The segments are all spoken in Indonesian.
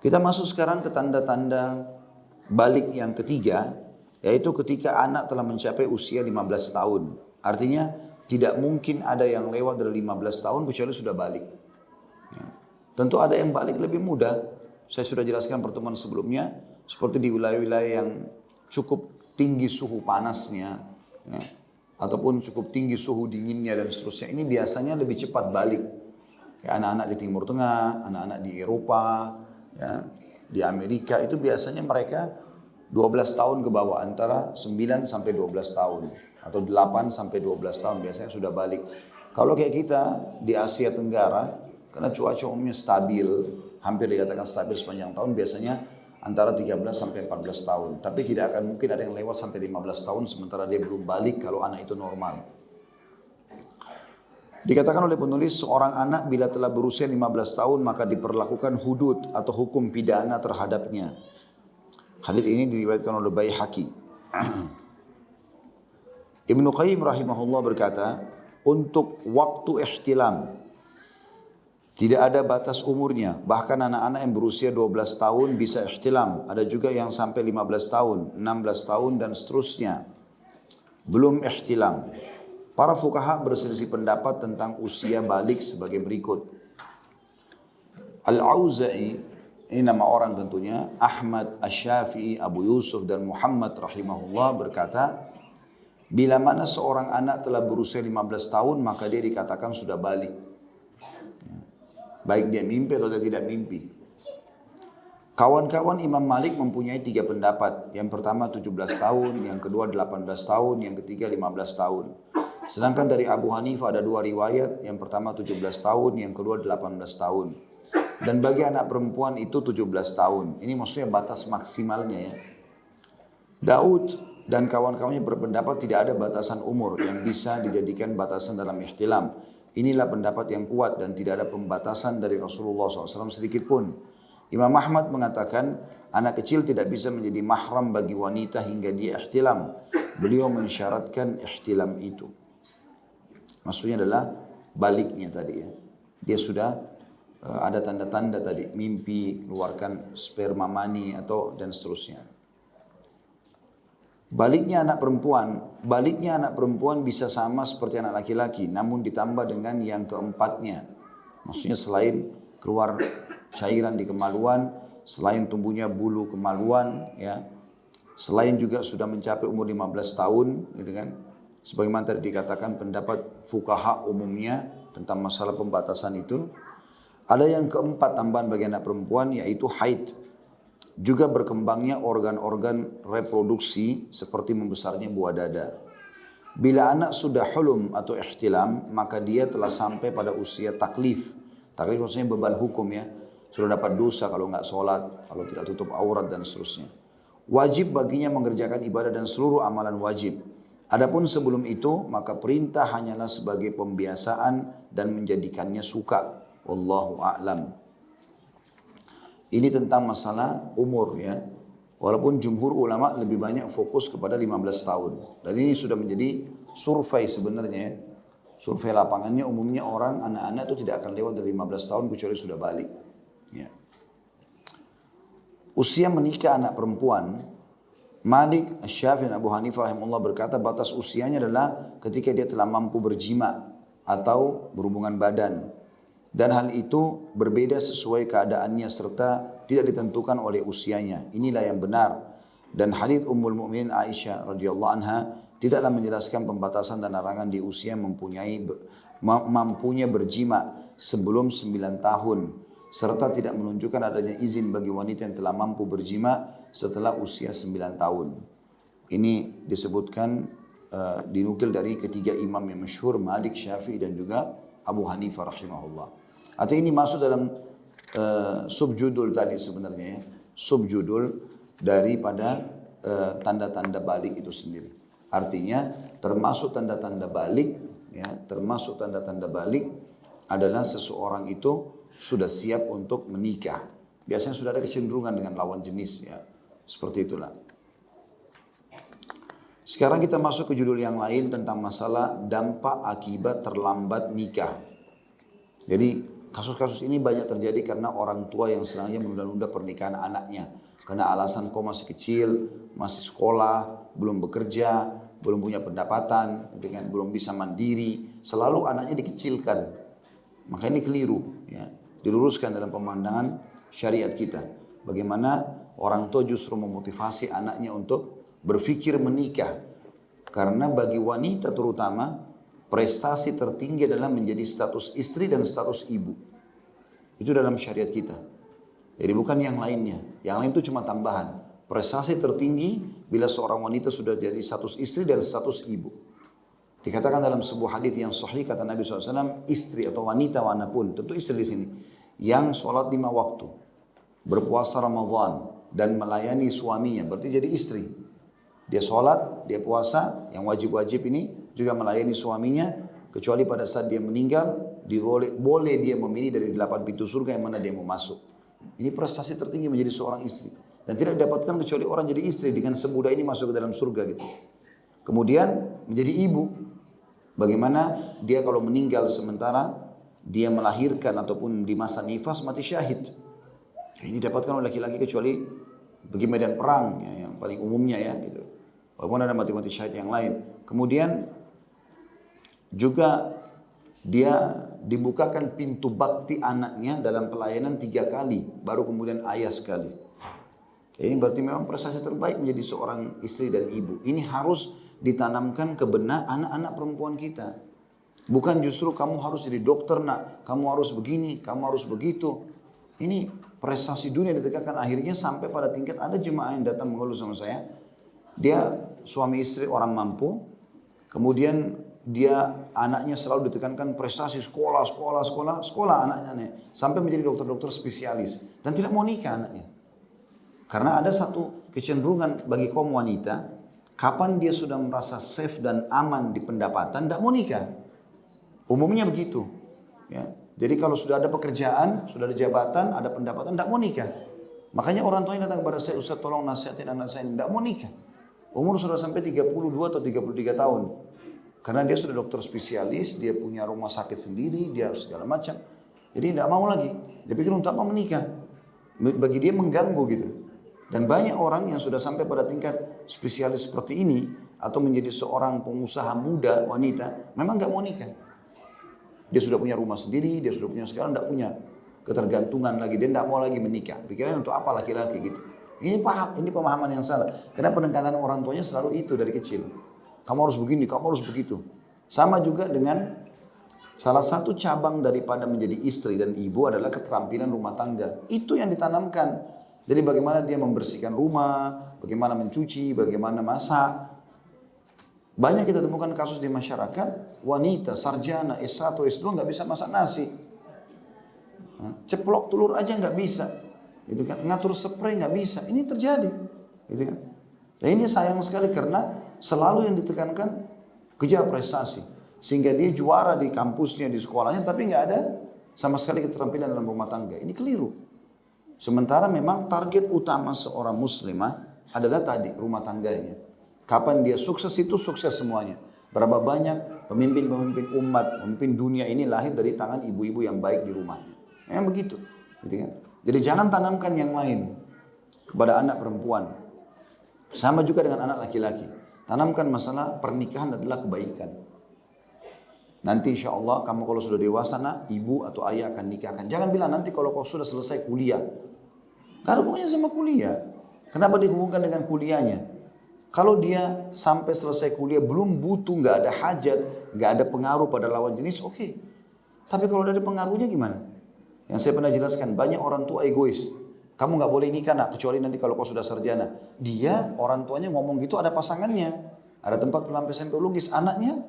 Kita masuk sekarang ke tanda-tanda balik yang ketiga, yaitu ketika anak telah mencapai usia 15 tahun. Artinya tidak mungkin ada yang lewat dari 15 tahun kecuali sudah balik. Ya. Tentu ada yang balik lebih muda. Saya sudah jelaskan pertemuan sebelumnya, seperti di wilayah-wilayah yang cukup tinggi suhu panasnya, ya, ataupun cukup tinggi suhu dinginnya dan seterusnya. Ini biasanya lebih cepat balik. Ya, anak-anak di Timur Tengah, anak-anak di Eropa, ya, di Amerika itu biasanya mereka 12 tahun ke bawah, antara 9 sampai 12 tahun atau 8 sampai 12 tahun biasanya sudah balik. Kalau kayak kita di Asia Tenggara, karena cuaca umumnya stabil, hampir dikatakan stabil sepanjang tahun, biasanya antara 13 sampai 14 tahun. Tapi tidak akan mungkin ada yang lewat sampai 15 tahun sementara dia belum balik kalau anak itu normal. Dikatakan oleh penulis, seorang anak bila telah berusia 15 tahun maka diperlakukan hudud atau hukum pidana terhadapnya. Hadits ini diriwayatkan oleh Baihaqi. Ibnu Qayyim rahimahullah berkata, untuk waktu ihtilam tidak ada batas umurnya. Bahkan anak-anak yang berusia 12 tahun bisa ihtilam. Ada juga yang sampai 15 tahun, 16 tahun dan seterusnya. Belum ihtilam. Para fuqaha berselisih pendapat tentang usia balik sebagai berikut. Al-Auza'i, ini nama orang tentunya, Ahmad, Asy-Syafi'i, Abu Yusuf dan Muhammad rahimahullah berkata, bila mana seorang anak telah berusia 15 tahun maka dia dikatakan sudah balik. Baik dia mimpi atau dia tidak mimpi. Kawan-kawan Imam Malik mempunyai 3 pendapat. Yang pertama 17 tahun, yang kedua 18 tahun, yang ketiga 15 tahun. Sedangkan dari Abu Hanifah ada 2 riwayat, yang pertama 17 tahun, yang kedua 18 tahun. Dan bagi anak perempuan itu 17 tahun. Ini maksudnya batas maksimalnya ya. Daud dan kawan-kawannya berpendapat tidak ada batasan umur yang bisa dijadikan batasan dalam ihtilam. Inilah pendapat yang kuat dan tidak ada pembatasan dari Rasulullah SAW sedikit pun. Imam Ahmad mengatakan anak kecil tidak bisa menjadi mahram bagi wanita hingga dia ihtilam. Beliau mensyaratkan ihtilam itu. Maksudnya adalah baliknya tadi ya. Dia sudah ada tanda-tanda tadi, mimpi, keluarkan sperma mani atau dan seterusnya. Baliknya anak perempuan bisa sama seperti anak laki-laki, namun ditambah dengan yang keempatnya. Maksudnya selain keluar cairan di kemaluan, selain tumbuhnya bulu kemaluan, ya, selain juga sudah mencapai umur 15 tahun, gitu kan? Sebagaimana tadi dikatakan pendapat fuqaha umumnya tentang masalah pembatasan itu. Ada yang keempat tambahan bagi anak perempuan yaitu haid. Juga berkembangnya organ-organ reproduksi seperti membesarnya buah dada. Bila anak sudah hulum atau ihtilam maka dia telah sampai pada usia taklif. Taklif maksudnya beban hukum ya. Sudah dapat dosa kalau enggak sholat, kalau tidak tutup aurat dan seterusnya. Wajib baginya mengerjakan ibadah dan seluruh amalan wajib. Adapun sebelum itu maka perintah hanyalah sebagai pembiasaan dan menjadikannya suka. Wallahu a'lam. Ini tentang masalah umur ya. Walaupun jumhur ulama lebih banyak fokus kepada 15 tahun. Dan ini sudah menjadi survei sebenarnya. Survei lapangannya umumnya orang anak-anak itu tidak akan lewat dari 15 tahun kecuali sudah balik. Ya. Usia menikah anak perempuan, Malik, Asy-Syafi'i dan Abu Hanifah rahimahullah berkata batas usianya adalah ketika dia telah mampu berjima atau berhubungan badan. Dan hal itu berbeda sesuai keadaannya serta tidak ditentukan oleh usianya. Inilah yang benar. Dan hadits Ummul Mukminin Aisyah radhiyallahu anha tidaklah menjelaskan pembatasan dan larangan di usia mampunya berjima sebelum 9 tahun. Serta tidak menunjukkan adanya izin bagi wanita yang telah mampu berjima setelah usia 9 tahun. Ini disebutkan dinukil dari ketiga imam yang masyhur Malik, Syafi'i dan juga Abu Hanifah rahimahullah. Artinya ini masuk dalam subjudul tadi sebenarnya ya. Subjudul daripada tanda-tanda balik itu sendiri. Artinya termasuk tanda-tanda balik ya, termasuk tanda-tanda balik adalah seseorang itu sudah siap untuk menikah. Biasanya sudah ada kecenderungan dengan lawan jenis ya. Seperti itulah. Sekarang kita masuk ke judul yang lain tentang masalah dampak akibat terlambat nikah. Jadi Kasus-kasus ini banyak terjadi karena orang tua yang senangnya menunda-nunda pernikahan anaknya. Karena alasan kau masih kecil, masih sekolah, belum bekerja, belum punya pendapatan, dengan belum bisa mandiri. Selalu anaknya dikecilkan. Maka ini keliru. Ya. Diluruskan dalam pemandangan syariat kita. Bagaimana orang tua justru memotivasi anaknya untuk berpikir menikah. Karena bagi wanita terutama, prestasi tertinggi adalah menjadi status istri dan status ibu. Itu dalam syariat kita. Jadi bukan yang lainnya. Yang lain itu cuma tambahan. Prestasi tertinggi bila seorang wanita sudah jadi status istri dan status ibu. Dikatakan dalam sebuah hadis yang sahih kata Nabi SAW, istri atau wanita manapun, tentu istri di sini, yang sholat 5 waktu, berpuasa Ramadan dan melayani suaminya, berarti jadi istri. Dia sholat, dia puasa, yang wajib-wajib ini juga melayani suaminya, kecuali pada saat dia meninggal, boleh dia memilih dari 8 pintu surga yang mana dia mau masuk. Ini prestasi tertinggi menjadi seorang istri. Dan tidak didapatkan kecuali orang jadi istri dengan semudah ini masuk ke dalam surga gitu. Kemudian menjadi ibu. Bagaimana dia kalau meninggal sementara dia melahirkan ataupun di masa nifas mati syahid. Ini didapatkan oleh laki-laki kecuali pergi medan perang ya, yang paling umumnya ya gitu. Walaupun ada mati-mati syahid yang lain. Kemudian juga dia dibukakan pintu bakti anaknya dalam pelayanan 3 kali. Baru kemudian ayah sekali. Ini berarti memang prestasi terbaik menjadi seorang istri dan ibu. Ini harus ditanamkan ke benak anak-anak perempuan kita. Bukan justru kamu harus jadi dokter nak. Kamu harus begini, kamu harus begitu. Ini prestasi dunia ditekankan akhirnya sampai pada tingkat ada jemaah yang datang mengeluh sama saya. Dia suami istri orang mampu, kemudian dia anaknya selalu ditekankan prestasi sekolah anaknya sampai menjadi dokter-dokter spesialis dan tidak mau nikah anaknya. Karena ada satu kecenderungan bagi kaum wanita, kapan dia sudah merasa safe dan aman di pendapatan, tidak mau nikah. Umumnya begitu. Ya. Jadi kalau sudah ada pekerjaan, sudah ada jabatan, ada pendapatan, tidak mau nikah. Makanya orang tuanya datang kepada saya, Ustaz tolong nasihatin anak saya, tidak mau nikah. Umur sudah sampai 32 atau 33 tahun. Karena dia sudah dokter spesialis, dia punya rumah sakit sendiri, dia segala macam. Jadi tidak mau lagi. Dia pikir untuk apa menikah. Bagi dia mengganggu gitu. Dan banyak orang yang sudah sampai pada tingkat spesialis seperti ini, atau menjadi seorang pengusaha muda, wanita, memang nggak mau nikah. Dia sudah punya rumah sendiri, dia sudah punya sekarang, tidak punya ketergantungan lagi. Dia tidak mau lagi menikah. Pikirnya untuk apa laki-laki gitu. Ini pemahaman yang salah. Karena pendekatan orang tuanya selalu itu dari kecil. Kamu harus begini, kamu harus begitu. Sama juga dengan salah satu cabang daripada menjadi istri dan ibu adalah keterampilan rumah tangga. Itu yang ditanamkan. Jadi bagaimana dia membersihkan rumah, bagaimana mencuci, bagaimana masak. Banyak kita temukan kasus di masyarakat, wanita, sarjana, S1, S2 nggak bisa masak nasi. Ceplok telur aja nggak bisa. Gitu kan? Ngatur spray nggak bisa. Ini terjadi. Gitu kan? Dan ini sayang sekali karena selalu yang ditekankan kejar prestasi. Sehingga dia juara di kampusnya, di sekolahnya, tapi nggak ada sama sekali keterampilan dalam rumah tangga. Ini keliru. Sementara memang target utama seorang muslimah adalah tadi rumah tangganya. Kapan dia sukses itu sukses semuanya. Berapa banyak pemimpin-pemimpin umat, pemimpin dunia ini lahir dari tangan ibu-ibu yang baik di rumahnya. Memang begitu. Jadi jangan tanamkan yang lain kepada anak perempuan. Sama juga dengan anak laki-laki. Tanamkan masalah pernikahan adalah kebaikan. Nanti insya Allah kamu kalau sudah dewasa nak, ibu atau ayah akan nikahkan. Jangan bilang nanti kalau kau sudah selesai kuliah. Gak ada hubungannya sama kuliah. Kenapa dihubungkan dengan kuliahnya? Kalau dia sampai selesai kuliah belum butuh, nggak ada hajat, nggak ada pengaruh pada lawan jenis, oke. Tapi kalau ada pengaruhnya gimana? Yang saya pernah jelaskan, banyak orang tua egois. Kamu nggak boleh nikah nak, kecuali nanti kalau kau sudah sarjana. Dia, orang tuanya ngomong gitu ada pasangannya. Ada tempat pelampiasan biologis. Anaknya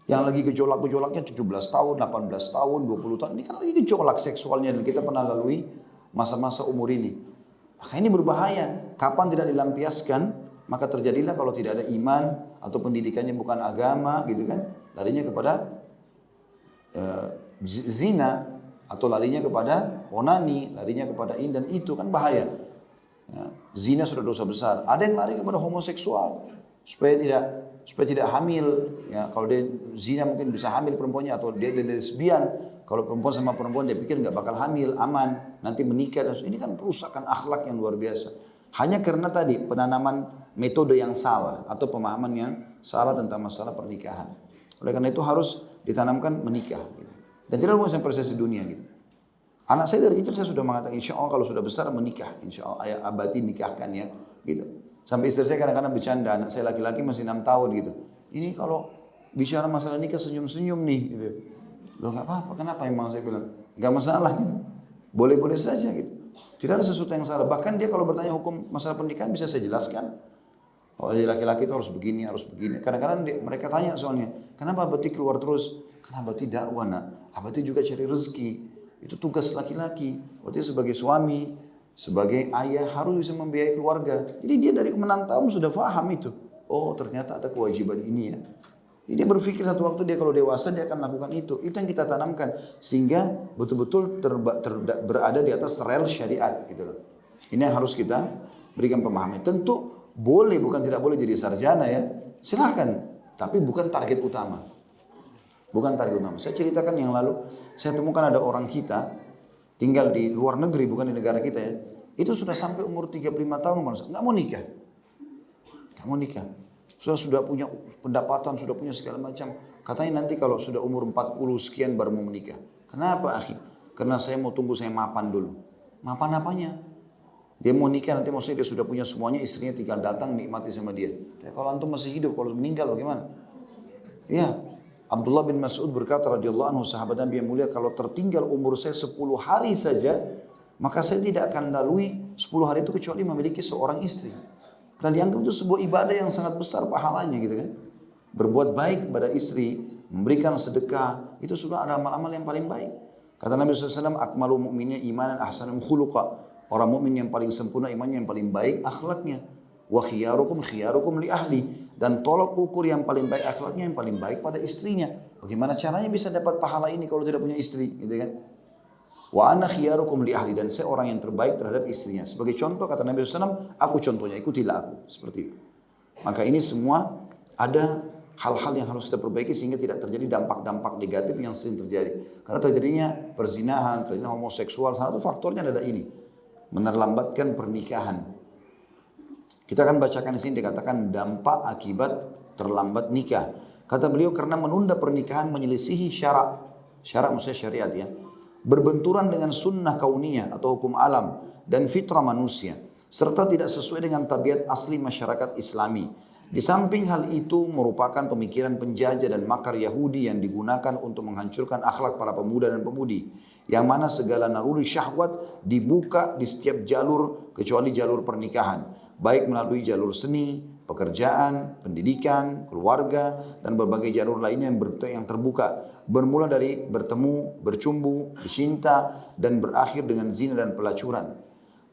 yang lagi gejolak-gejolaknya 17 tahun, 18 tahun, 20 tahun. Ini kan lagi gejolak seksualnya dan kita pernah lalui masa-masa umur ini. Maka ini berbahaya. Kapan tidak dilampiaskan, maka terjadilah kalau tidak ada iman atau pendidikannya bukan agama gitu kan, larinya kepada zina atau larinya kepada onani, larinya kepada ini dan itu kan bahaya. Ya, zina sudah dosa besar. Ada yang lari kepada homoseksual supaya tidak hamil. Ya, kalau dia zina mungkin bisa hamil perempuannya atau dia lesbian Kalau perempuan sama perempuan dia pikir nggak bakal hamil, aman, nanti menikah. Ini kan perusakan akhlak yang luar biasa. Hanya karena tadi penanaman metode yang salah atau pemahaman yang salah tentang masalah pernikahan. Oleh karena itu harus ditanamkan menikah. Gitu. Dan tidak mau sampai prestasi dunia gitu. Anak saya dari kecil saya sudah mengatakan insya Allah kalau sudah besar menikah. Insya Allah ayah abadi nikahkan ya. Gitu. Sampai istri saya kadang-kadang bercanda, anak saya laki-laki masih 6 tahun gitu. Ini kalau bicara masalah nikah senyum-senyum nih gitu. Loh nggak apa-apa, kenapa emang saya bilang? Nggak masalah gitu. Boleh-boleh saja gitu. Tidak ada sesuatu yang salah. Bahkan dia kalau bertanya hukum masalah pernikahan bisa saya jelaskan. Oh laki-laki itu harus begini, harus begini. Kadang-kadang mereka tanya soalnya, kenapa abadi keluar terus? Kenapa abadi dakwah nak? Abadi juga cari rezeki. Itu tugas laki-laki. Berarti sebagai suami, sebagai ayah harus bisa membiayai keluarga. Jadi dia dari 6 tahun sudah paham itu. Oh ternyata ada kewajiban ini ya. Jadi dia berpikir satu waktu dia kalau dewasa dia akan lakukan itu. Itu yang kita tanamkan sehingga betul-betul berada di atas rel syariat gitu loh. Ini yang harus kita berikan pemahaman. Tentu boleh bukan tidak boleh jadi sarjana ya. Silakan, tapi bukan target utama. Bukan target utama. Saya ceritakan yang lalu, saya temukan ada orang kita tinggal di luar negeri bukan di negara kita ya. Itu sudah sampai umur 35 tahun enggak mau nikah. Enggak mau nikah. Sudah punya pendapatan, sudah punya segala macam. Katanya nanti kalau sudah umur 40 sekian baru mau menikah. Kenapa akhi? Karena saya mau tunggu saya mapan dulu. Mapan apanya? Dia mau nikah nanti maksudnya dia sudah punya semuanya, istrinya tinggal datang nikmati sama dia. Ya, kalau antum masih hidup, kalau meninggal bagaimana? Ya, Abdullah bin Mas'ud berkata radhiyallahu anhu sahabat Nabi yang mulia, kalau tertinggal umur saya 10 hari saja, maka saya tidak akan lalui 10 hari itu kecuali memiliki seorang istri. Dan dianggap itu sebuah ibadah yang sangat besar pahalanya gitu kan. Berbuat baik kepada istri, memberikan sedekah, itu sudah ada amal-amal yang paling baik. Kata Nabi SAW, akmalu mu'minnya imanan ahsanum khuluqa. Orang mukmin yang paling sempurna imannya, yang paling baik akhlaknya. Wa khiyarukum li ahli. Dan tolok ukur yang paling baik akhlaknya, yang paling baik pada istrinya. Bagaimana caranya bisa dapat pahala ini kalau tidak punya istri gitu kan. Wa ana khiyarukum li ahli, dan saya orang yang terbaik terhadap istrinya. Sebagai contoh kata Nabi SAW, aku contohnya, ikutilah aku. Seperti itu. Maka ini semua ada hal-hal yang harus kita perbaiki sehingga tidak terjadi dampak-dampak negatif yang sering terjadi. Karena terjadinya perzinahan, terjadinya homoseksual, salah satu faktornya adalah ini. Menerlambatkan pernikahan. Kita akan bacakan di sini dikatakan dampak akibat terlambat nikah. Kata beliau karena menunda pernikahan menyelisihi syarak. Syarak maksudnya syariat ya. Berbenturan dengan sunnah kauniyah atau hukum alam dan fitrah manusia, serta tidak sesuai dengan tabiat asli masyarakat Islami. Di samping hal itu merupakan pemikiran penjajah dan makar Yahudi yang digunakan untuk menghancurkan akhlak para pemuda dan pemudi, yang mana segala naluri syahwat dibuka di setiap jalur kecuali jalur pernikahan, baik melalui jalur seni, pekerjaan, pendidikan, keluarga, dan berbagai jalur lainnya yang terbuka. Bermula dari bertemu, bercumbu, bercinta, dan berakhir dengan zina dan pelacuran.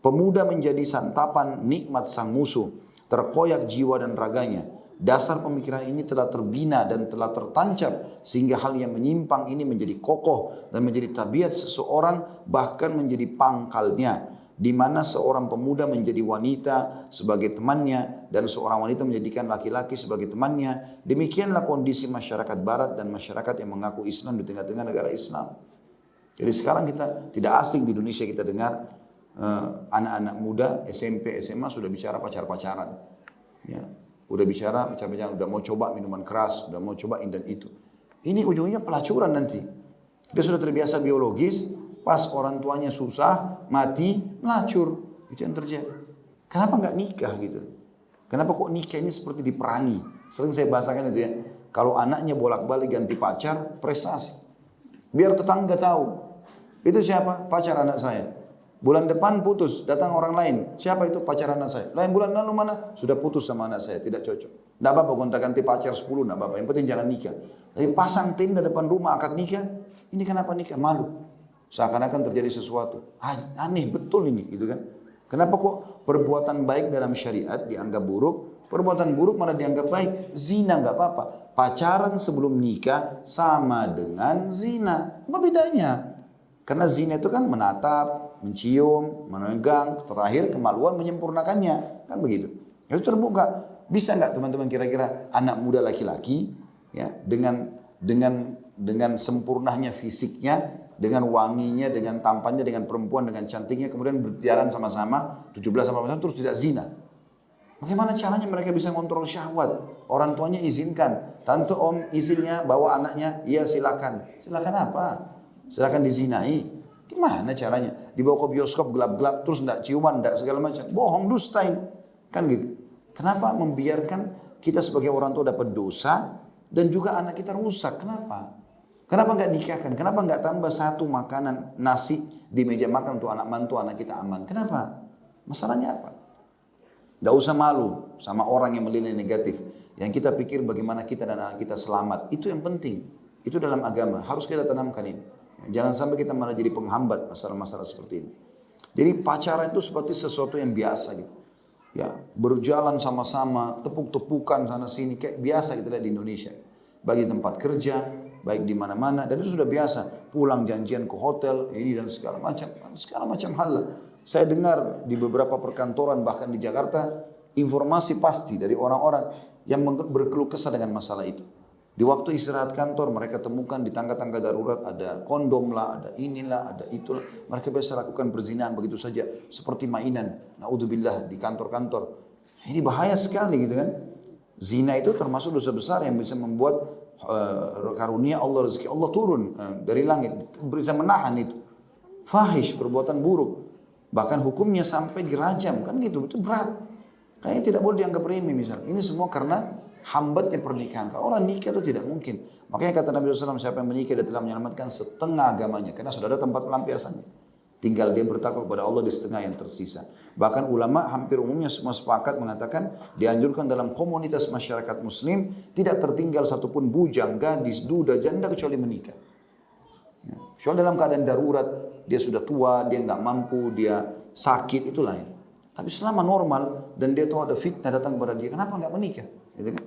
Pemuda menjadi santapan nikmat sang musuh, terkoyak jiwa dan raganya. Dasar pemikiran ini telah terbina dan telah tertancap, sehingga hal yang menyimpang ini menjadi kokoh dan menjadi tabiat seseorang, bahkan menjadi pangkalnya. Di mana seorang pemuda menjadi wanita sebagai temannya dan seorang wanita menjadikan laki-laki sebagai temannya. Demikianlah kondisi masyarakat barat dan masyarakat yang mengaku Islam di tengah-tengah negara Islam. Jadi sekarang kita tidak asing di Indonesia kita dengar anak-anak muda SMP, SMA sudah bicara pacar-pacaran. Ya, udah bicara pacar-pacaran, udah mau coba minuman keras, udah mau coba ini dan itu. Ini ujungnya pelacuran nanti. Dia sudah terbiasa biologis. Pas orang tuanya susah, mati, melacur. Itu yang terjadi. Kenapa nggak nikah gitu? Kenapa kok nikah ini seperti diperangi? Sering saya bahasakan itu ya. Kalau anaknya bolak-balik ganti pacar, prestasi. Biar tetangga tahu. Itu siapa? Pacar anak saya. Bulan depan putus, datang orang lain. Siapa itu? Pacar anak saya. Lain bulan lalu mana? Sudah putus sama anak saya, tidak cocok. Tidak apa-apa, gonta-ganti pacar 10, tidak apa-apa. Yang penting jangan nikah. Tapi pasang tenda depan rumah akad nikah, ini kenapa nikah? Malu. Seakan-akan terjadi sesuatu. Aneh betul ini, gitu kan? Kenapa kok perbuatan baik dalam syariat dianggap buruk, perbuatan buruk malah dianggap baik? Zina nggak apa-apa. Pacaran sebelum nikah sama dengan zina. Apa bedanya? Karena zina itu kan menatap, mencium, memegang, terakhir kemaluan menyempurnakannya, kan begitu. Itu terbuka. Bisa nggak teman-teman kira-kira anak muda laki-laki ya dengan sempurnanya fisiknya, dengan wanginya, dengan tampannya, dengan perempuan, dengan cantiknya, kemudian berjalan sama-sama 17-18 tahun terus tidak zina. Bagaimana caranya mereka bisa kontrol syahwat? Orang tuanya izinkan, tante om izinnya bawa anaknya, iya silakan. Silakan apa? Silakan dizinai. Gimana caranya? Dibawa ke bioskop gelap-gelap, terus tidak ciuman, tidak segala macam. Bohong, dustain. Kan gitu. Kenapa membiarkan kita sebagai orang tua dapat dosa dan juga anak kita rusak? Kenapa? Kenapa nggak nikahkan? Kenapa nggak tambah satu makanan nasi di meja makan untuk anak mantu, anak kita aman? Kenapa? Masalahnya apa? Tidak usah malu sama orang yang menilai negatif. Yang kita pikir bagaimana kita dan anak kita selamat. Itu yang penting. Itu dalam agama. Harus kita tanamkan ini. Jangan sampai kita malah jadi penghambat masalah-masalah seperti ini. Jadi pacaran itu seperti sesuatu yang biasa gitu. Ya, berjalan sama-sama, tepuk-tepukan sana sini kayak biasa kita lihat di Indonesia. Bagi tempat kerja, baik di mana-mana, dan itu sudah biasa. Pulang janjian ke hotel, ini dan segala macam hal. Saya dengar di beberapa perkantoran bahkan di Jakarta informasi pasti dari orang-orang yang berkeluh kesah dengan masalah itu. Di waktu istirahat kantor mereka temukan di tangga-tangga darurat ada kondom lah, ada inilah, ada itulah. Mereka biasa lakukan perzinahan begitu saja seperti mainan. Naudzubillah di kantor-kantor. Ini bahaya sekali gitu kan. Zina itu termasuk dosa besar yang bisa membuat karunia Allah, rezeki Allah turun dari langit, bisa menahan itu. Fahish, perbuatan buruk. Bahkan hukumnya sampai dirajam, kan gitu, itu berat. Kayaknya tidak boleh dianggap remeh misalnya. Ini semua karena hambatnya pernikahan. Kalau orang nikah itu tidak mungkin. Makanya kata Nabi SAW, siapa yang menikah dia telah menyelamatkan setengah agamanya. Karena sudah ada tempat pelampiasannya. Tinggal dia bertakwa kepada Allah di setengah yang tersisa. Bahkan ulama hampir umumnya semua sepakat mengatakan dianjurkan dalam komunitas masyarakat muslim tidak tertinggal satupun bujang, gadis, duda, janda kecuali menikah. Kecuali dalam keadaan darurat, dia sudah tua, dia nggak mampu, dia sakit, itu lain. Tapi selama normal dan dia tahu ada fitnah datang kepada dia, kenapa nggak menikah? Gitu kan?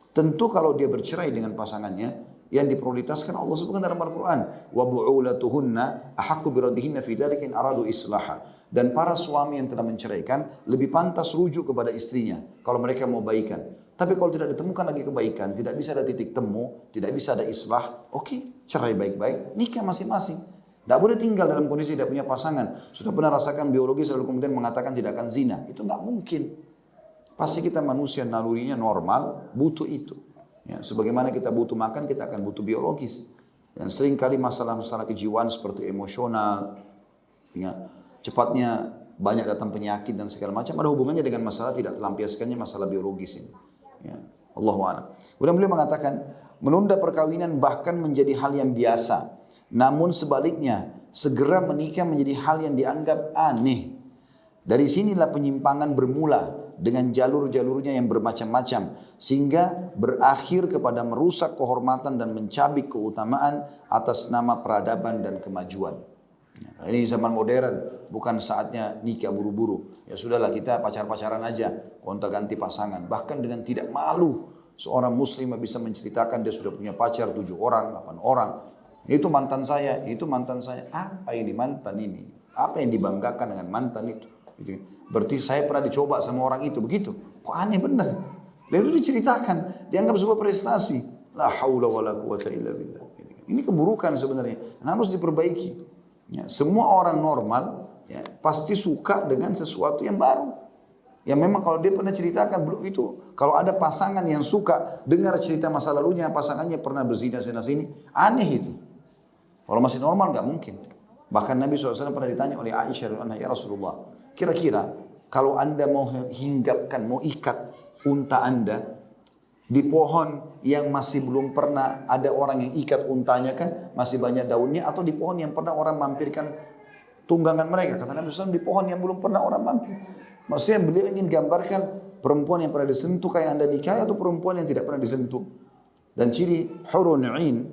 Tentu kalau dia bercerai dengan pasangannya, yang diprioritaskan Allah sebutkan dalam Al-Quran. Wa bu'ulatuhunna ahaqqu biraddihinna fi dzalika in aradu islaha. Dan para suami yang telah menceraikan lebih pantas rujuk kepada istrinya kalau mereka mau baikan. Tapi kalau tidak ditemukan lagi kebaikan, tidak bisa ada titik temu, tidak bisa ada islah, oke, cerai baik-baik, nikah masing-masing. Tidak boleh tinggal dalam kondisi tidak punya pasangan. Sudah pernah rasakan biologis lalu kemudian mengatakan tidak akan zina. Itu nggak mungkin. Pasti kita manusia nalurinya normal, butuh itu. Ya, sebagaimana kita butuh makan, kita akan butuh biologis. Dan seringkali masalah-masalah kejiwaan seperti emosional, ya, cepatnya banyak datang penyakit dan segala macam ada hubungannya dengan masalah tidak terlampiaskannya masalah biologis ini. Ya, Allahu a'lam. Kemudian beliau mengatakan menunda perkawinan bahkan menjadi hal yang biasa. Namun sebaliknya segera menikah menjadi hal yang dianggap aneh. Dari sinilah penyimpangan bermula dengan jalur-jalurnya yang bermacam-macam sehingga berakhir kepada merusak kehormatan dan mencabik keutamaan atas nama peradaban dan kemajuan. Nah, ini zaman modern, bukan saatnya nikah buru-buru. Ya sudahlah kita pacar-pacaran aja, gonta-ganti pasangan. Bahkan dengan tidak malu seorang muslimah bisa menceritakan dia sudah punya pacar 7 orang, 8 orang. Itu mantan saya, itu mantan saya. Apa ini mantan ini? Apa yang dibanggakan dengan mantan itu? Berarti saya pernah dicoba sama orang itu, begitu. Kok aneh benar. Dan itu diceritakan, dianggap sebuah prestasi. La haula wala quwata illa billah. Ini keburukan sebenarnya, dan harus diperbaiki. Ya, semua orang normal ya, pasti suka dengan sesuatu yang baru. Yang memang kalau dia pernah ceritakan belum itu, kalau ada pasangan yang suka dengar cerita masa lalunya, pasangannya pernah berzina sana sini, aneh itu. Kalau masih normal nggak mungkin. Bahkan Nabi SAW pernah ditanya oleh Aisyah radhiyallahu anha, ya Rasulullah, kira-kira kalau anda mau hinggapkan, mau ikat unta anda di pohon yang masih belum pernah ada orang yang ikat untanya kan, masih banyak daunnya, atau di pohon yang pernah orang mampirkan tunggangan mereka? Kata Nabi SAW, di pohon yang belum pernah orang mampir. Maksudnya beliau ingin gambarkan perempuan yang pernah disentuh kayak anda nikahi atau perempuan yang tidak pernah disentuh. Dan ciri hurun 'ain,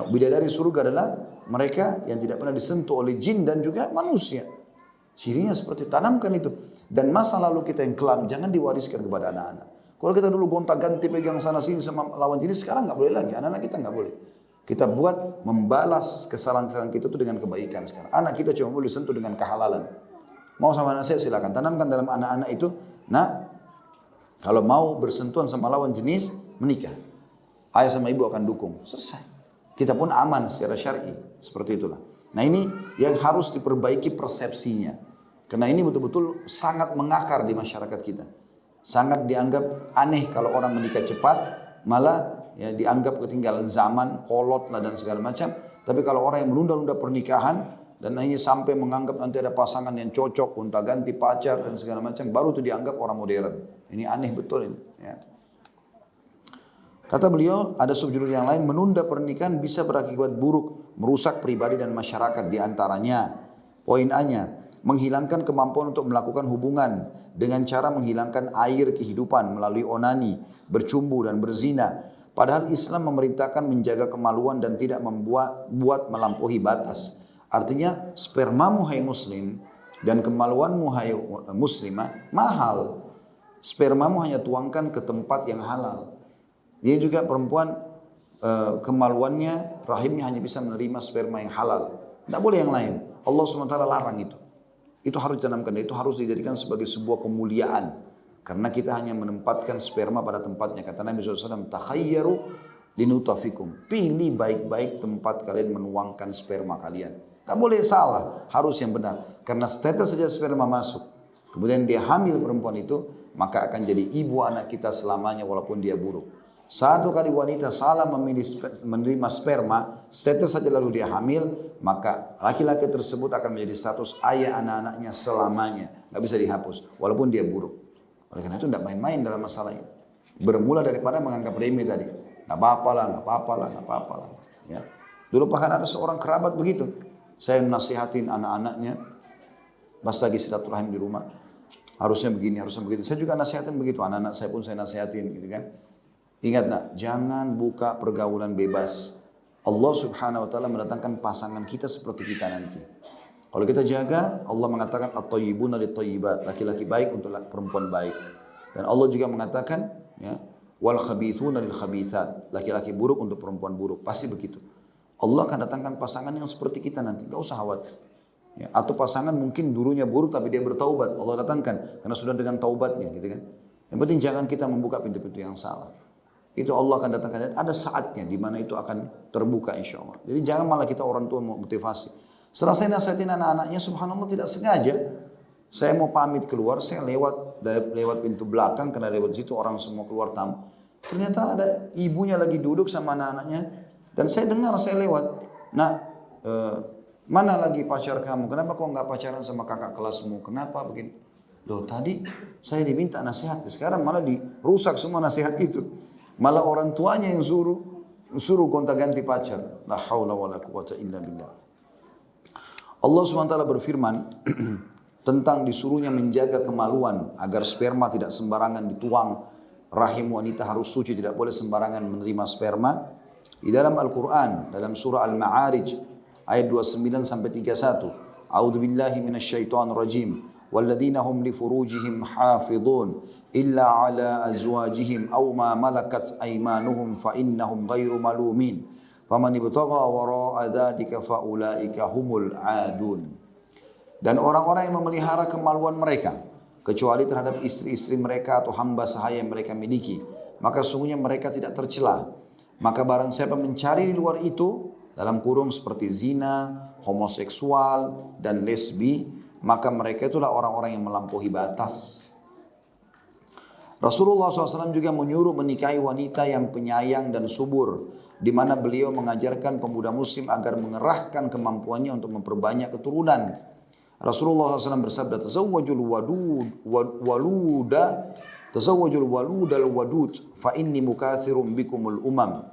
bidadari surga adalah mereka yang tidak pernah disentuh oleh jin dan juga manusia. Cirinya seperti tanamkan itu. Dan masa lalu kita yang kelam jangan diwariskan kepada anak-anak. Kalau kita dulu gonta-ganti pegang sana sini sama lawan jenis, sekarang nggak boleh lagi. Anak-anak kita nggak boleh. Kita buat membalas kesalahan-kesalahan kita itu dengan kebaikan sekarang. Anak kita cuma boleh sentuh dengan kehalalan. Mau sama anak saya silakan tanamkan dalam anak-anak itu. Nah, kalau mau bersentuhan sama lawan jenis, menikah. Ayah sama ibu akan dukung. Selesai. Kita pun aman secara syar'i. Seperti itulah. Nah ini yang harus diperbaiki persepsinya. Karena ini betul-betul sangat mengakar di masyarakat kita. Sangat dianggap aneh kalau orang menikah cepat, malah ya dianggap ketinggalan zaman, kolot lah dan segala macam. Tapi kalau orang yang menunda-nunda pernikahan dan hanya sampai menganggap nanti ada pasangan yang cocok, gonta-ganti pacar dan segala macam, baru itu dianggap orang modern. Ini aneh betul ini. Ya. Kata beliau, ada subjudul yang lain, menunda pernikahan bisa berakibat buruk, merusak pribadi dan masyarakat. Di antaranya, poin A-nya, menghilangkan kemampuan untuk melakukan hubungan dengan cara menghilangkan air kehidupan melalui onani, bercumbu dan berzina. Padahal Islam memerintahkan menjaga kemaluan dan tidak membuat melampaui batas. Artinya spermamu hai muslim dan kemaluanmu hai muslimah mahal. Spermamu hanya tuangkan ke tempat yang halal. Dia juga perempuan kemaluannya, rahimnya hanya bisa menerima sperma yang halal. Tidak boleh yang lain. Allah SWT larang itu. Itu harus ditanamkan, itu harus dijadikan sebagai sebuah kemuliaan. Karena kita hanya menempatkan sperma pada tempatnya. Kata Nabi SAW, takhayyaru linutafikum. Pilih baik-baik tempat kalian menuangkan sperma kalian. Tak boleh salah, harus yang benar. Karena status saja sperma masuk. Kemudian dia hamil perempuan itu, maka akan jadi ibu anak kita selamanya walaupun dia buruk. Satu kali wanita salah menerima sperma, status saja lalu dia hamil, maka laki-laki tersebut akan menjadi status ayah anak-anaknya selamanya. Gak bisa dihapus, walaupun dia buruk. Oleh karena itu tidak main-main dalam masalah ini. Bermula daripada menganggap remeh tadi. Gak apa-apa lah, gak apa-apa lah, gak apa-apa lah. Ya. Dulu bahkan ada seorang kerabat begitu. Saya menasihatin anak-anaknya, pas lagi silaturahim di rumah. Harusnya begini, harusnya begitu. Saya juga nasihatin begitu, anak-anak saya pun saya nasihatin gitu kan. Ingat nak, jangan buka pergaulan bebas. Allah Subhanahu wa taala mendatangkan pasangan kita seperti kita nanti. Kalau kita jaga, Allah mengatakan at-thayyibuna lit-thayyibat, laki-laki baik untuk perempuan baik. Dan Allah juga mengatakan ya, wal khabithuna lil khabithat, laki-laki buruk untuk perempuan buruk. Pasti begitu. Allah akan datangkan pasangan yang seperti kita nanti, enggak usah khawatir. Ya, atau pasangan mungkin dulunya buruk tapi dia bertaubat, Allah datangkan karena sudah dengan taubatnya gitu kan. Yang penting jangan kita membuka pintu-pintu yang salah. Itu Allah akan datangkan dan ada saatnya di mana itu akan terbuka insya Allah. Jadi jangan malah kita orang tua mau motivasi. Setelah saya nasihatin anak-anaknya, subhanallah tidak sengaja. Saya mau pamit keluar, saya lewat pintu belakang karena lewat situ orang semua keluar tamu. Ternyata ada ibunya lagi duduk sama anak-anaknya dan saya dengar saya lewat. Nah, mana lagi pacar kamu? Kenapa kau nggak pacaran sama kakak kelasmu? Kenapa begini? Loh tadi saya diminta nasihat, sekarang malah dirusak semua nasihat itu. Malah orang tuanya yang suruh gonta-ganti pacar. La haula wala quwata illa billah. Allah SWT berfirman tentang disuruhnya menjaga kemaluan agar sperma tidak sembarangan dituang. Rahim wanita harus suci, tidak boleh sembarangan menerima sperma. Di dalam Al-Quran, dalam surah Al-Ma'arij ayat 29 sampai 31. A'udzu billahi minasyaitonir rajim. والذين هم لفروجهم حافظون إلا على أزواجهم أو ما ملكت أيمانهم فإنهم غير ملومين فمن ابتغى وراء ذلك فأولئك هم العادون. Dan orang-orang yang memelihara kemaluan mereka kecuali terhadap istri-istri mereka atau hamba sahaya yang mereka miliki, maka sungguhnya mereka tidak tercela. Maka barang siapa mencari di luar itu dalam kurung seperti zina, homoseksual dan lesbi, maka mereka itulah orang-orang yang melampaui batas. Rasulullah SAW juga menyuruh menikahi wanita yang penyayang dan subur, di mana beliau mengajarkan pemuda muslim agar mengerahkan kemampuannya untuk memperbanyak keturunan. Rasulullah SAW bersabda, tazawwajul waludal wadud, fa inni mukathirum bikumul umam.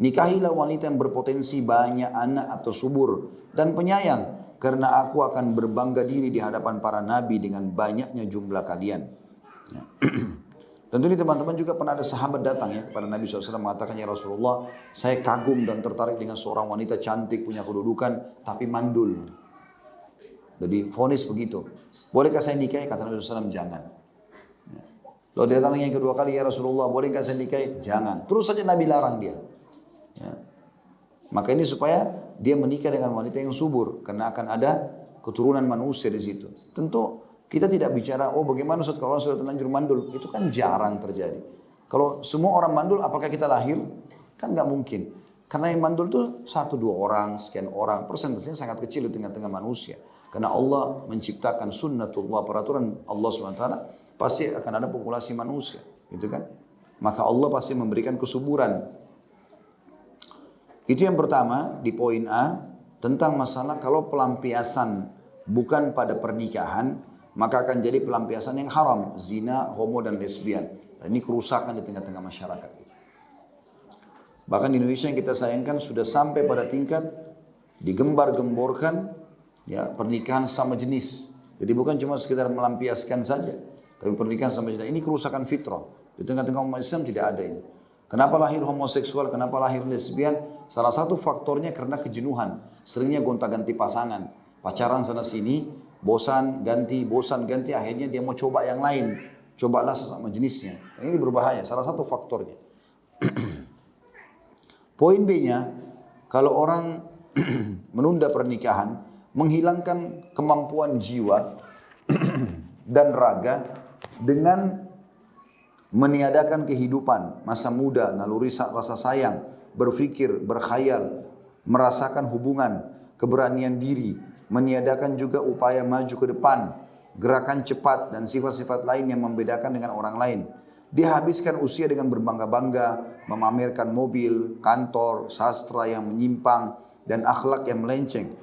Nikahilah wanita yang berpotensi banyak anak atau subur dan penyayang, karena aku akan berbangga diri di hadapan para nabi dengan banyaknya jumlah kalian. Ya. Tentu ini teman-teman juga pernah ada sahabat datang ya kepada Nabi SAW mengatakan, ya Rasulullah, saya kagum dan tertarik dengan seorang wanita cantik, punya kedudukan, tapi mandul. Jadi vonis begitu. Bolehkah saya nikahi? Kata Nabi SAW, jangan. Ya. Lalu dia datang yang kedua kali, ya Rasulullah, bolehkah saya nikahi? Jangan. Terus saja Nabi larang dia. Ya. Maka ini supaya dia menikah dengan wanita yang subur, karena akan ada keturunan manusia di situ. Tentu kita tidak bicara, oh bagaimana kalau orang sudah terlanjur mandul, itu kan jarang terjadi. Kalau semua orang mandul, apakah kita lahir? Kan nggak mungkin. Karena yang mandul itu 1-2 orang, sekian orang, persentasenya sangat kecil di tengah-tengah manusia. Karena Allah menciptakan sunnatullah, peraturan Allah SWT, pasti akan ada populasi manusia, gitu kan? Maka Allah pasti memberikan kesuburan. Itu yang pertama di poin A, tentang masalah kalau pelampiasan bukan pada pernikahan, maka akan jadi pelampiasan yang haram, zina, homo dan lesbian. Dan ini kerusakan di tengah-tengah masyarakat. Bahkan di Indonesia yang kita sayangkan sudah sampai pada tingkat digembar-gemborkan ya pernikahan sama jenis. Jadi bukan cuma sekedar melampiaskan saja, tapi pernikahan sama jenis. Ini kerusakan fitrah. Di tengah-tengah umat Islam tidak ada ini. Kenapa lahir homoseksual, kenapa lahir lesbian? Salah satu faktornya karena kejenuhan. Seringnya gonta-ganti pasangan. Pacaran sana sini, bosan ganti, akhirnya dia mau coba yang lain. Cobalah sesama jenisnya. Ini berbahaya, salah satu faktornya. Poin B-nya, kalau orang menunda pernikahan, menghilangkan kemampuan jiwa dan raga dengan meniadakan kehidupan, masa muda, naluri rasa sayang, berpikir, berkhayal, merasakan hubungan, keberanian diri, meniadakan juga upaya maju ke depan, gerakan cepat dan sifat-sifat lain yang membedakan dengan orang lain. Dia habiskan usia dengan berbangga-bangga, memamerkan mobil, kantor, sastra yang menyimpang, dan akhlak yang melenceng.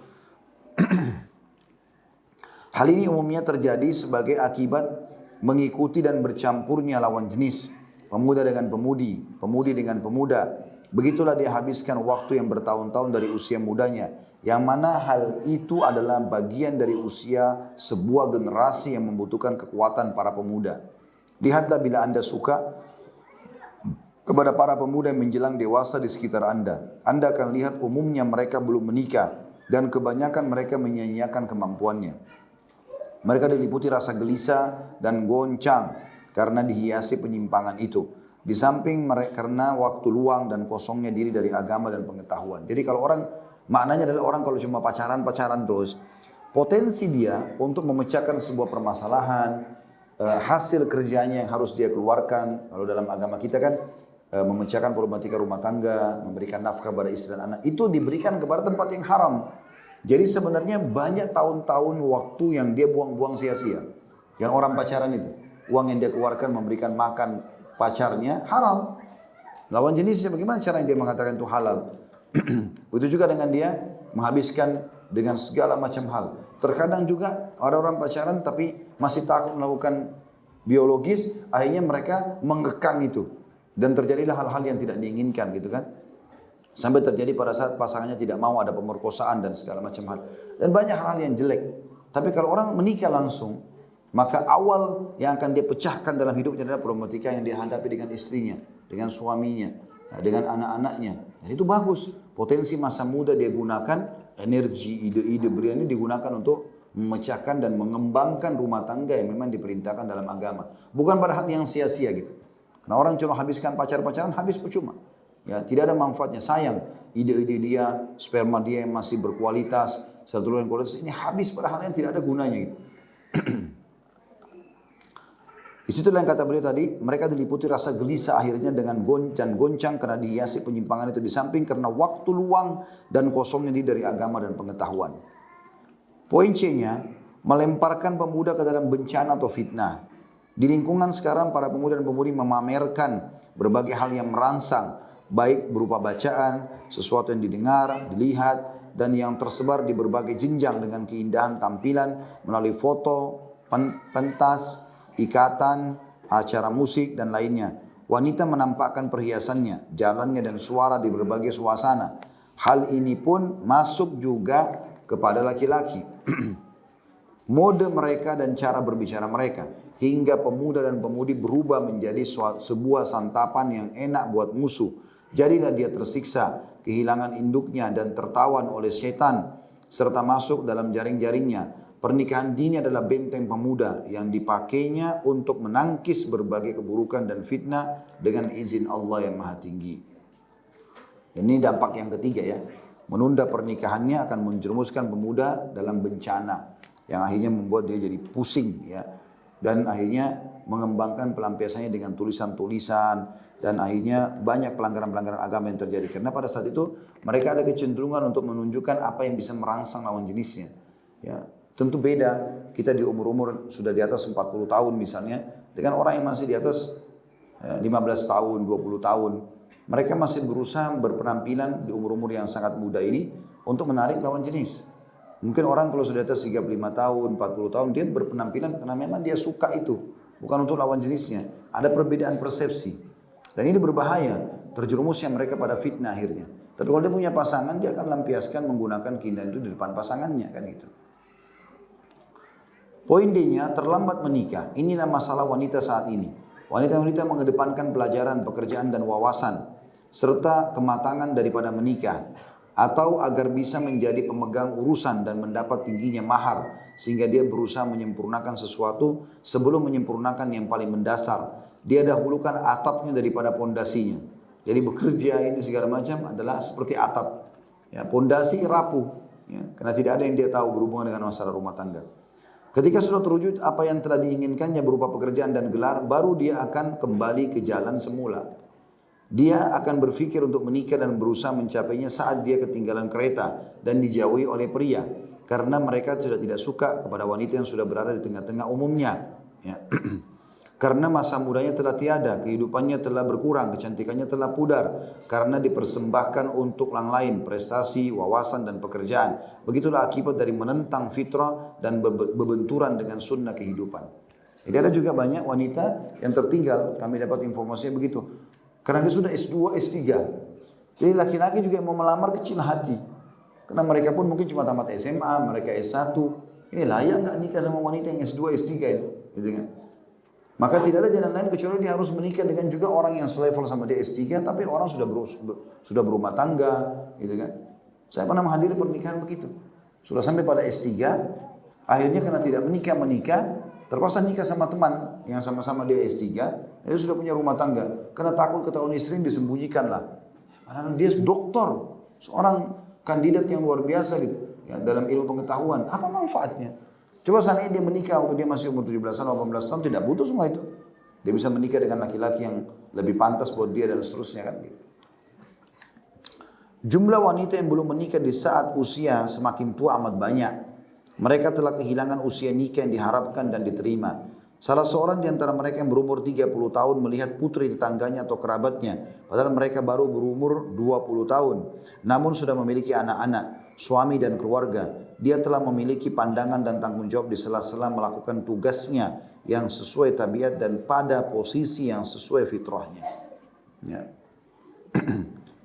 Hal ini umumnya terjadi sebagai akibat mengikuti dan bercampurnya lawan jenis, pemuda dengan pemudi, pemudi dengan pemuda. Begitulah dia habiskan waktu yang bertahun-tahun dari usia mudanya, yang mana hal itu adalah bagian dari usia sebuah generasi yang membutuhkan kekuatan para pemuda. Lihatlah bila Anda suka kepada para pemuda yang menjelang dewasa di sekitar Anda. Anda akan lihat umumnya mereka belum menikah dan kebanyakan mereka menyia-nyiakan kemampuannya. Mereka diliputi rasa gelisah dan goncang karena dihiasi penyimpangan itu. Di samping mereka karena waktu luang dan kosongnya diri dari agama dan pengetahuan. Jadi kalau orang, maknanya adalah orang kalau cuma pacaran terus, potensi dia untuk memecahkan sebuah permasalahan, hasil kerjanya yang harus dia keluarkan. Kalau dalam agama kita kan memecahkan problematika rumah tangga, memberikan nafkah pada istri dan anak, itu diberikan kepada tempat yang haram. Jadi sebenarnya banyak tahun-tahun waktu yang dia buang-buang sia-sia. Yang orang pacaran itu, uang yang dia keluarkan memberikan makan pacarnya haram. Lawan jenisnya bagaimana cara yang dia mengatakan itu halal? Begitu juga dengan dia menghabiskan dengan segala macam hal. Terkadang juga ada orang pacaran tapi masih takut melakukan biologis, akhirnya mereka mengekang itu. Dan terjadilah hal-hal yang tidak diinginkan gitu kan. Sampai terjadi pada saat pasangannya tidak mau, ada pemerkosaan dan segala macam hal. Dan banyak hal yang jelek. Tapi kalau orang menikah langsung, maka awal yang akan dia pecahkan dalam hidupnya adalah problematika yang dia hadapi dengan istrinya, dengan suaminya, dengan anak-anaknya. Dan itu bagus. Potensi masa muda dia gunakan, energi, ide-ide beliau ini digunakan untuk memecahkan dan mengembangkan rumah tangga yang memang diperintahkan dalam agama. Bukan pada hal yang sia-sia gitu. Karena orang cuma habiskan pacaran habis percuma. Ya, tidak ada manfaatnya. Sayang, ide-ide dia, sperma dia yang masih berkualitas, satu yang kualitas ini habis pada hal yang tidak ada gunanya gitu. Itulah yang kata beliau tadi, mereka diliputi rasa gelisah akhirnya dengan goncang karena dihiasi penyimpangan itu, di samping karena waktu luang dan kosongnya dari agama dan pengetahuan. Poin C-nya, melemparkan pemuda ke dalam bencana atau fitnah. Di lingkungan sekarang para pemuda dan pemudi memamerkan berbagai hal yang merangsang, baik berupa bacaan, sesuatu yang didengar, dilihat, dan yang tersebar di berbagai jenjang dengan keindahan tampilan melalui foto, pentas, ikatan, acara musik dan lainnya. Wanita menampakkan perhiasannya, jalannya dan suara di berbagai suasana. Hal ini pun masuk juga kepada laki-laki. Mode mereka dan cara berbicara mereka. Hingga pemuda dan pemudi berubah menjadi sebuah santapan yang enak buat musuh. Jadilah dia tersiksa, kehilangan induknya dan tertawan oleh setan, serta masuk dalam jaring-jaringnya. Pernikahan dini adalah benteng pemuda yang dipakainya untuk menangkis berbagai keburukan dan fitnah dengan izin Allah yang maha tinggi. Ini dampak yang ketiga ya. Menunda pernikahannya akan menjerumuskan pemuda dalam bencana yang akhirnya membuat dia jadi pusing ya. dan akhirnya mengembangkan pelampiasannya dengan tulisan-tulisan, dan akhirnya banyak pelanggaran-pelanggaran agama yang terjadi. Karena pada saat itu mereka ada kecenderungan untuk menunjukkan apa yang bisa merangsang lawan jenisnya. Ya, tentu beda kita di umur-umur sudah di atas 40 tahun misalnya, dengan orang yang masih di atas 15 tahun, 20 tahun. Mereka masih berusaha berpenampilan di umur-umur yang sangat muda ini untuk menarik lawan jenis. Mungkin orang kalau sudah atas 35 tahun, 40 tahun, dia berpenampilan karena memang dia suka itu. Bukan untuk lawan jenisnya. Ada perbedaan persepsi. Dan ini berbahaya, terjerumusnya mereka pada fitnah akhirnya. Tapi kalau dia punya pasangan, dia akan lampiaskan menggunakan keindahan itu di depan pasangannya, kan gitu. Poin D-nya, terlambat menikah. Inilah masalah wanita saat ini. Wanita-wanita mengedepankan pelajaran, pekerjaan, dan wawasan, serta kematangan daripada menikah, atau agar bisa menjadi pemegang urusan dan mendapat tingginya mahar, sehingga dia berusaha menyempurnakan sesuatu sebelum menyempurnakan yang paling mendasar. Dia dahulukan atapnya daripada pondasinya. Jadi bekerja ini segala macam adalah seperti atap. Ya, pondasi rapuh, ya, karena tidak ada yang dia tahu berhubungan dengan masalah rumah tangga. Ketika sudah terwujud apa yang telah diinginkannya berupa pekerjaan dan gelar, baru dia akan kembali ke jalan semula. Dia akan berpikir untuk menikah dan berusaha mencapainya saat dia ketinggalan kereta dan dijauhi oleh pria. Karena mereka sudah tidak suka kepada wanita yang sudah berada di tengah-tengah umumnya. Ya. Karena masa mudanya telah tiada, kehidupannya telah berkurang, kecantikannya telah pudar. Karena dipersembahkan untuk orang lain, prestasi, wawasan, dan pekerjaan. Begitulah akibat dari menentang fitrah dan berbenturan dengan sunnah kehidupan. Jadi ada juga banyak wanita yang tertinggal, kami dapat informasinya begitu. Karena dia sudah S2, S3. Jadi laki-laki juga yang mau melamar kecil hati. Karena mereka pun mungkin cuma tamat SMA, mereka S1. Ini layak nggak nikah sama wanita yang S2, S3 itu? Gitu kan? Maka tidak ada jalan lain kecuali dia harus menikah dengan juga orang yang selevel sama dia S3, tapi orang sudah berumah tangga, gitu kan? Saya pernah menghadiri pernikahan begitu. Sudah sampai pada S3, akhirnya karena tidak menikah, terpaksa nikah sama teman yang sama-sama dia S3, dia sudah punya rumah tangga. Karena takut ketahuan istri disembunyikan lah. Padahal dia doktor, seorang kandidat yang luar biasa gitu, ya, dalam ilmu pengetahuan. Apa manfaatnya? Coba seandainya dia menikah waktu dia masih umur 17 tahun, 18 tahun, tidak butuh semua itu. Dia bisa menikah dengan laki-laki yang lebih pantas buat dia dan seterusnya kan gitu. Jumlah wanita yang belum menikah di saat usia semakin tua amat banyak. Mereka telah kehilangan usia nikah yang diharapkan dan diterima. Salah seorang di antara mereka yang berumur 30 tahun melihat putri tetangganya atau kerabatnya, padahal mereka baru berumur 20 tahun, namun sudah memiliki anak-anak, suami dan keluarga. Dia telah memiliki pandangan dan tanggung jawab di sela-sela melakukan tugasnya yang sesuai tabiat dan pada posisi yang sesuai fitrahnya. Ya.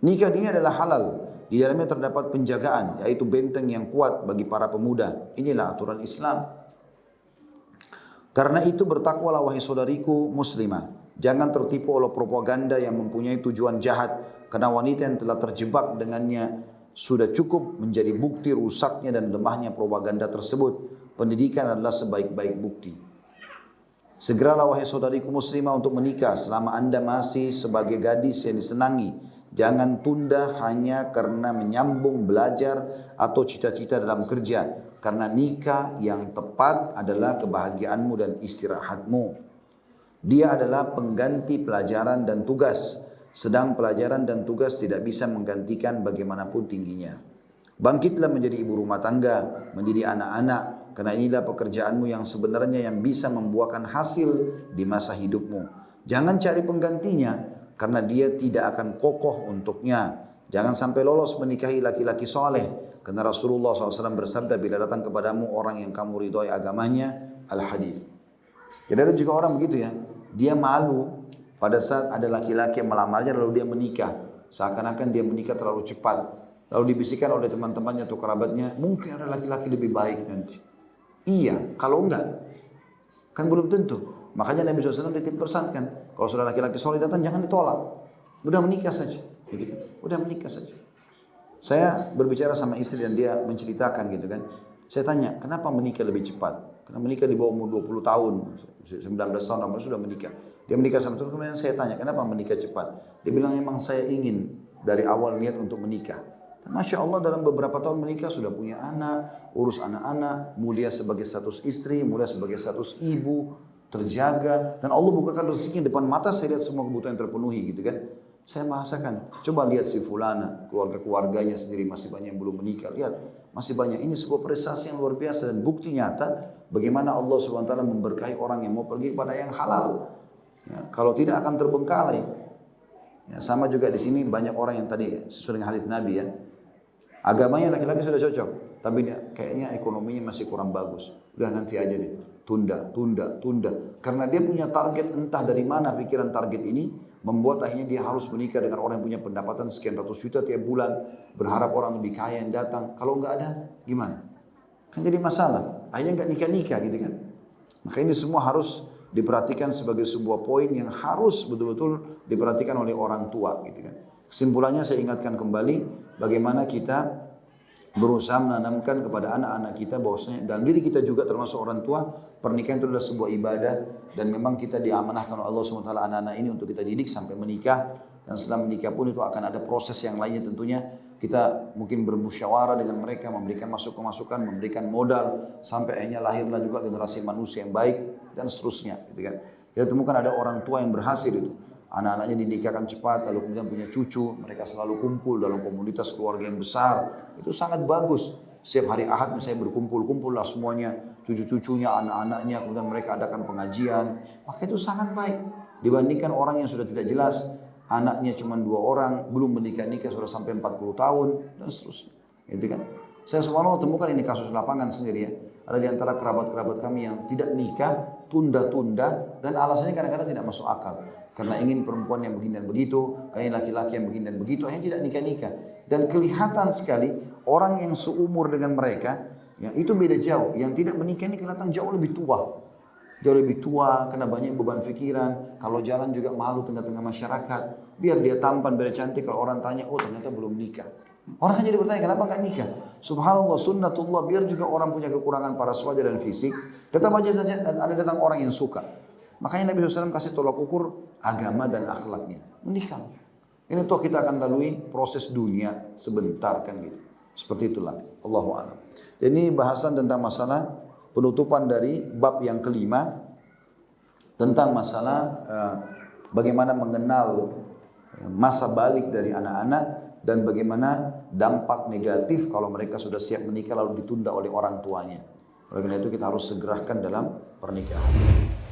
Nikah ini adalah halal. Di dalamnya terdapat penjagaan, yaitu benteng yang kuat bagi para pemuda. Inilah aturan Islam. Karena itu bertakwalah wahai saudariku muslimah. Jangan tertipu oleh propaganda yang mempunyai tujuan jahat. Karena wanita yang telah terjebak dengannya sudah cukup menjadi bukti rusaknya dan lemahnya propaganda tersebut. Pendidikan adalah sebaik-baik bukti. Segeralah wahai saudariku muslimah untuk menikah selama anda masih sebagai gadis yang disenangi. Jangan tunda hanya karena menyambung belajar atau cita-cita dalam kerja. Karena nikah yang tepat adalah kebahagiaanmu dan istirahatmu. Dia adalah pengganti pelajaran dan tugas. Sedang pelajaran dan tugas tidak bisa menggantikan bagaimanapun tingginya. Bangkitlah menjadi ibu rumah tangga, mendidik anak-anak. Karena inilah pekerjaanmu yang sebenarnya yang bisa membuahkan hasil di masa hidupmu. Jangan cari penggantinya. Karena dia tidak akan kokoh untuknya. Jangan sampai lolos menikahi laki-laki soleh. Karena Rasulullah SAW bersabda, bila datang kepadamu orang yang kamu ridhoi agamanya, al-hadith. Jadi ada juga orang begitu ya, dia malu pada saat ada laki-laki yang melamarnya lalu dia menikah. Seakan-akan dia menikah terlalu cepat. Lalu dibisikkan oleh teman-temannya atau kerabatnya, mungkin ada laki-laki lebih baik nanti. Iya, kalau enggak, kan belum tentu. Makanya Nabi SAW dipesankan, kalau sudah laki-laki soleh datang jangan ditolak. Udah menikah saja. Gitu. Udah menikah saja. Saya berbicara sama istri dan dia menceritakan gitu kan. Saya tanya, kenapa menikah lebih cepat? Karena menikah di bawah umur 20 tahun, 19 tahun sudah menikah. Dia menikah sama terus, kemudian saya tanya, kenapa menikah cepat? Dia bilang, memang saya ingin dari awal niat untuk menikah. Dan Masya Allah dalam beberapa tahun menikah sudah punya anak, urus anak-anak, mulia sebagai status istri, mulia sebagai status ibu. terjaga, dan Allah bukakan rezekinya depan mata, saya lihat semua kebutuhan terpenuhi gitu kan. Saya bahasakan, coba lihat si fulana, keluarga-keluarganya sendiri masih banyak yang belum menikah, lihat masih banyak. Ini sebuah prestasi yang luar biasa dan bukti nyata bagaimana Allah SWT memberkahi orang yang mau pergi kepada yang halal. Ya, kalau tidak akan terbengkalai. Ya, sama juga di sini banyak orang yang tadi sesuai dengan hadits Nabi ya. Agamanya laki-laki sudah cocok, tapi dia, kayaknya ekonominya masih kurang bagus. Udah nanti aja deh, tunda. Karena dia punya target, entah dari mana pikiran target ini, membuat akhirnya dia harus menikah dengan orang yang punya pendapatan sekian ratus juta tiap bulan, berharap orang lebih kaya yang datang. Kalau nggak ada, gimana? Kan jadi masalah. Akhirnya nggak nikah-nikah gitu kan. Maka ini semua harus diperhatikan sebagai sebuah poin yang harus betul-betul diperhatikan oleh orang tua gitu kan. Kesimpulannya saya ingatkan kembali bagaimana kita berusaha menanamkan kepada anak-anak kita bahwasanya dan diri kita juga termasuk orang tua, pernikahan itu adalah sebuah ibadah dan memang kita diamanahkan oleh Allah SWT anak-anak ini untuk kita didik sampai menikah, dan setelah menikah pun itu akan ada proses yang lainnya tentunya. Kita mungkin bermusyawarah dengan mereka, memberikan masukan-masukan, memberikan modal sampai akhirnya lahirlah juga generasi manusia yang baik dan seterusnya gitu kan. Kita temukan ada orang tua yang berhasil itu. Anak-anaknya dinikahkan cepat, lalu kemudian punya cucu, mereka selalu kumpul dalam komunitas keluarga yang besar, itu sangat bagus. Setiap hari Ahad misalnya berkumpul-kumpul lah semuanya, cucu-cucunya, anak-anaknya, kemudian mereka adakan pengajian, maka itu sangat baik. Dibandingkan orang yang sudah tidak jelas, anaknya cuma 2 orang, belum menikah-nikah sudah sampai 40 tahun, dan seterusnya. Gitu kan? Saya subhanallah temukan ini kasus lapangan sendiri ya. Ada di antara kerabat-kerabat kami yang tidak nikah, tunda-tunda, dan alasannya kadang-kadang tidak masuk akal. Karena ingin perempuan yang begini dan begitu, karena laki-laki yang begini dan begitu, akhirnya tidak nikah-nikah. Dan kelihatan sekali orang yang seumur dengan mereka, ya, itu beda jauh. Yang tidak menikah ini kelihatan jauh lebih tua. Jauh lebih tua, karena banyak beban pikiran. Kalau jalan juga malu tengah-tengah masyarakat. Biar dia tampan, biar cantik, kalau orang tanya, oh ternyata belum nikah. Orang kan jadi bertanya, kenapa nggak nikah? Subhanallah, sunnatullah, biar juga orang punya kekurangan paras wajah dan fisik. Datang aja saja, dan ada datang orang yang suka. Makanya Nabi SAW kasih tolak ukur agama dan akhlaknya. Menikah. Ini toh kita akan lalui proses dunia sebentar kan gitu. Seperti itulah. Allahu a'lam. Ini bahasan tentang masalah penutupan dari bab yang kelima. Tentang masalah bagaimana mengenal masa balik dari anak-anak. Dan bagaimana dampak negatif kalau mereka sudah siap menikah lalu ditunda oleh orang tuanya. Oleh karena itu kita harus segerakan dalam pernikahan.